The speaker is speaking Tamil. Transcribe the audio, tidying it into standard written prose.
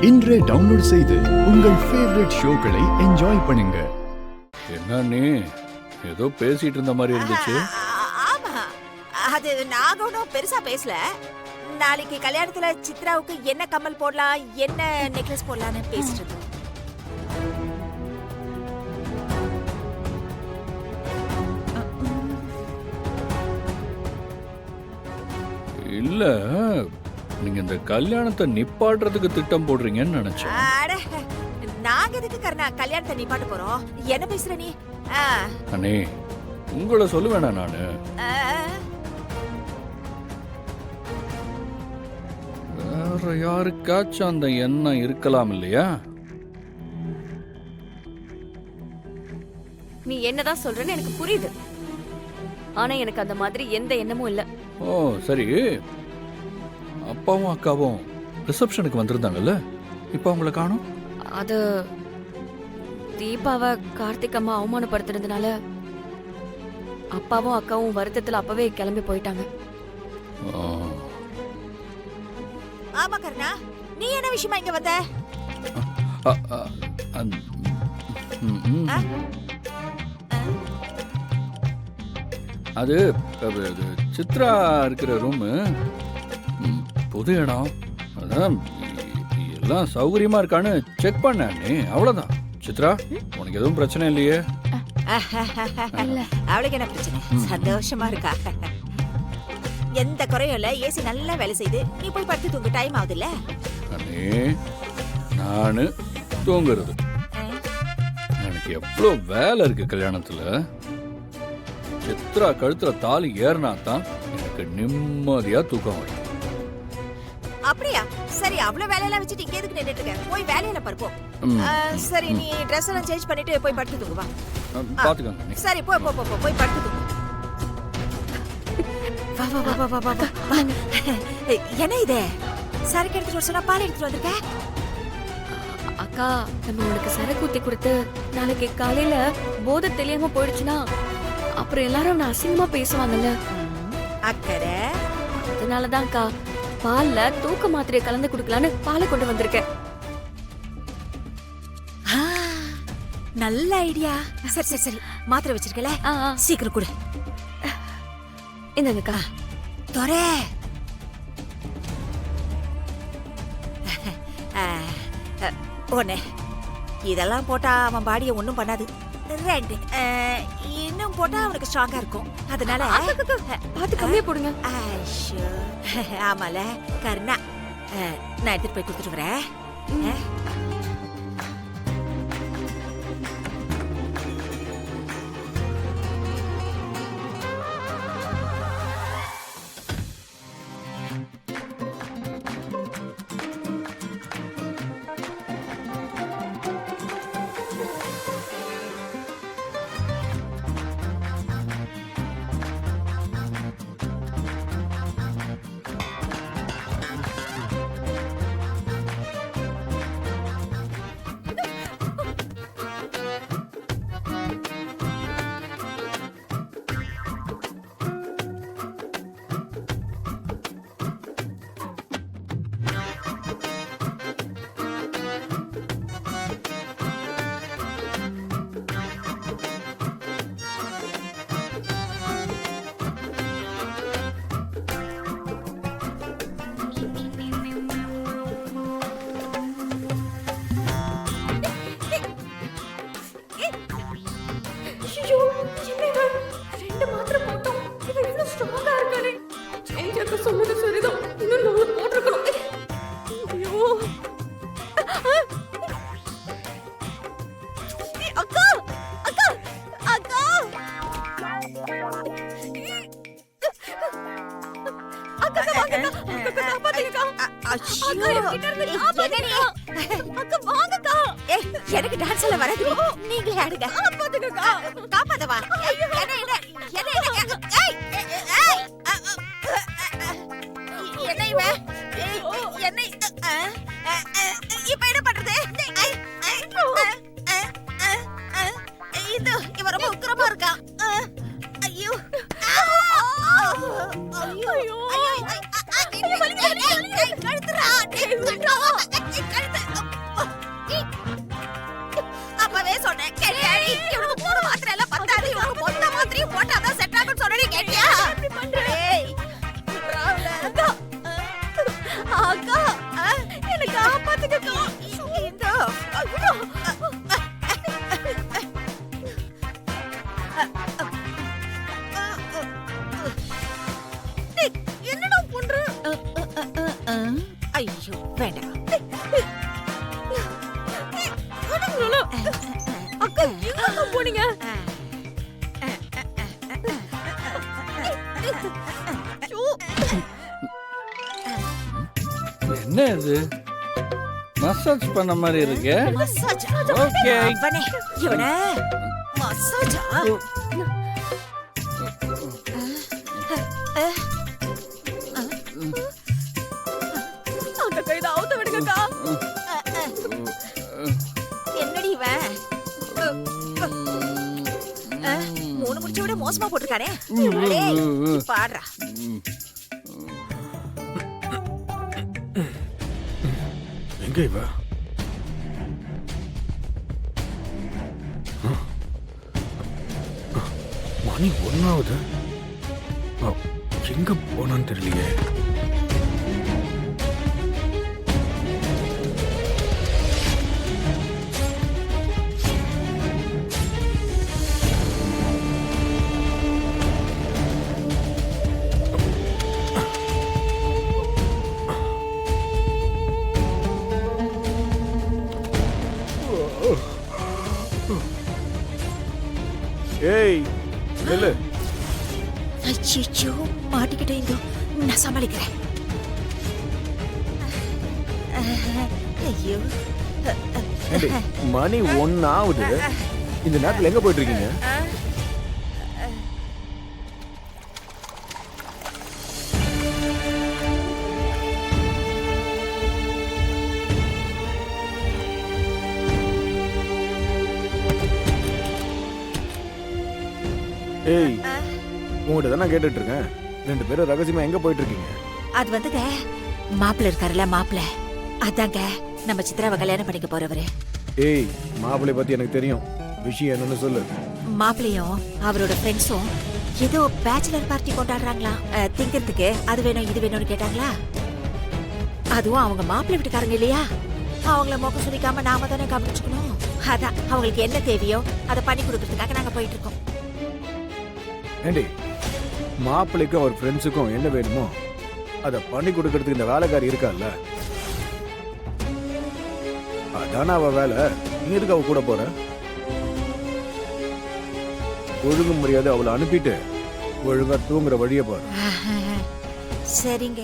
இன்றே டவுன்லோட் செய்து உங்கள் ஃபேவரட் ஷோக்களை என்ஜாய் பண்ணுங்க. என்ன நீ ஏதோ பேசிட்டு இருந்த மாதிரி இருந்துச்சு? ஆமா, அது நாங்க ஒன்றும் பெருசா பேசல. நாளைக்கு கல்யாணத்துல சித்ராவுக்கு என்ன கம்மல் போடலாம், என்ன நெக்லஸ் போடலாம்னு பேசிட்டு இருந்தோம். இல்ல, நீங்க இந்த கல்யாணத்தை நிப்பாட்டுறதுக்கு திட்டம் போடுறீங்கன்னு நினைச்சேன். அட, நாங்க எதுக்கு கர்ணா கல்யாணத்தை நிப்பாட்ட போறோம்? என்ன பேசுற நீ? அண்ணே, உங்களை சொல்லுவேனா நானு? வேற யாருக்காச்சும் அந்த எண்ணம் இருக்கலாம் இல்லையா? நீ என்னதான் சொல்றன்னு எனக்கு புரியுது, ஆனா எனக்கு அந்த மாதிரி எந்த எண்ணமும் இல்ல. ஓ சரி, அப்பாவும் அக்காவும் ரிசப்ஷனுக்கு வந்திருந்தாங்கல்ல, இப்ப அவங்கள காணோம். அது தீபாவை கார்த்திக் அம்மா அவமானப்படுத்துறதுனால அப்பாவும் அக்காவும் வருத்தத்துல அப்பவே கிளம்பி போயிட்டாங்க. ஆமா கர்ணா, நீ என்ன விஷயமா இங்க வந்த? அது சித்ரா இருக்கிற ரூமு புது இடம், அதான் எல்லாம் சௌகரியமா இருக்கான்னு செக் பண்ண. அவ்வளவுதான். சித்ரா, உனக்கு எதுவும் பிரச்சனை இல்லையே? அவளுக்கு என்ன பிரச்சனை? சந்தோஷமா இருக்கா, எந்த குறையும் இல்ல. ஏசி நல்லா வேலை செய்து. நீ போய் படுத்து தூங்கு, டைம் ஆகுது இல்ல. நானு தூங்குறது, எனக்கு எவ்வளவு வேலை இருக்கு கல்யாணத்துல. சித்ரா கழுத்துல தாலி ஏறினா தான் எனக்கு நிம்மதியா தூக்கம் வரும். அப்படியா? சரி, அவ்வளவு வேலையெல்லாம் வச்சுட்டு இங்க எதுக்கு நின்னுட்டு இருக்க? போய் வேலையில பருப்போம். சரி, நீ ட்ரெஸ் எல்லாம் சேஞ்ச் பண்ணிட்டு போய் படுத்து தூங்கு வா. பாத்துக்கங்க. சரி, போய் போய் படுத்து தூங்கு. வா வா வா வா வா வா. என்ன இது? சரக்கு எடுத்துட்டு வர சொன்னா பால் எடுத்துட்டு வந்திருக்க? அக்கா, நம்ம உனக்கு சரக்கு ஊத்தி கொடுத்து நாளைக்கு காலையில போதை தெரியாம போயிடுச்சுன்னா அப்புறம் எல்லாரும் நான் அசிங்கமா பேசுவாங்கல்ல. அக்கறை, அதனாலதான் அக்கா பால்ல தூக்க மாத்திரையை கலந்து குடுக்கலான்னு பாலை கொண்டு வந்திருக்கேன். நல்ல ஐடியா. சரி சரி சரி, மாத்திரை வச்சிருக்கல, சீக்கிரம் கொடு. இந்தங்கக்கா. தொரே, ஒண்ணு இதெல்லாம் போட்டா அவன் பாடியை ஒண்ணும் பண்ணாது. ரெண்டு இன்னும் போட்டா அவனுக்கு ஸ்ட்ராங்கா இருக்கும். அதனால பார்த்து கம்மியா போடுங்க. ஆமால கர்ணா, நான் எடுத்துட்டு போய் கொடுத்துட்டு வரேன். சொன்னது சரிதான், இன்னும் நாலு போட்டிருக்கணும். ஐயோ அக்கா, அக்கா, அக்கா, அக்கா வாங்க, அக்கா காப்பாத்துங்க. அக்கா வாங்கக்கா. எனக்கு டான்ஸ் எல்லாம் வராது, நீங்களே ஆடுங்க. காப்பாத்துங்கக்கா. காப்பாத்தவா? என்ன என்ன என்ன என்ன இவன்? என்ன இப்ப என்ன பண்றது? இது இவன் ரொம்ப உக்கிரமா இருக்கான். ஐயோ ஐயோ, கழுத்துறா, கழுத்து அக்கா எங்க அக்கா போனீங்க? ஐயோ, என்ன இது மசாஜ் பண்ண மாதிரி இருக்கு. Massage okay. அவனே இவன மசாஜா அந்த கைத அவுத்து விடுங்கக்கா. என்னடி இவன் மூணு முடிச்ச விட மோசமா போட்டிருக்கானே. டேய், பாடுறா. எங்க இவ? மணி 1 எங்க போனான்னு தெரியலையே. ஏய் நில்லு. ஐயோ மாட்டிக்கிட்டே இந்தோ நான் சமாளிக்கிறேன். ஐயோ ஏண்டி, மணி 1 ஆகுது. இந்த நேரத்துல எங்க போயிட்டு இருக்கீங்க? ஏய் உங்ககிட்ட தான் நான் கேட்டுட்டு இருக்கேன். 2 பேரும் ரகசியமா எங்க போயிட்டு இருக்கீங்க? அது வந்துங்க மாப்பிள்ள இருக்காருல்ல, மாப்பிள்ள அதாங்க நம்ம சித்ராவை கல்யாணம் பண்ணிக்க போறவரு. ஏய் மாப்பிள்ளை பத்தி எனக்கு தெரியும். விஷயம் என்னன்னு சொல்லு. மாப்பிள்ளையும் அவரோட ஃப்ரெண்ட்ஸும் ஏதோ பேச்சுலர் பார்ட்டி கொண்டாடுறாங்களா, திங்கிறதுக்கு அது வேணும் இது வேணும்னு கேட்டாங்களா. அதுவும் அவங்க மாப்பிள்ளை வீட்டுக்காரங்க இல்லையா, அவங்கள மொக்க சுடிக்காம நாம தானே கவனிச்சுக்கணும். அதான் அவங்களுக்கு என்ன தேவையோ அதை பண்ணி கொடுக்கறதுக்காக நாங்க போயிட்டு இருக்கோம். ஏண்டி மாப்பிள்ளைக்கும் அவர் ஃப்ரெண்ட்ஸுக்கும் என்ன வேணுமோ அதை பண்ணி கொடுக்கறதுக்கு இந்த வேலைக்காரி இருக்கால்ல, அதான அவ வேலை. நீ எதுக்கு அவ கூட போற? ஒழுங்கு முடியாது அவளை அனுப்பிட்டு ஒழுங்கா தூங்குற வழியை பாரு. சரிங்க.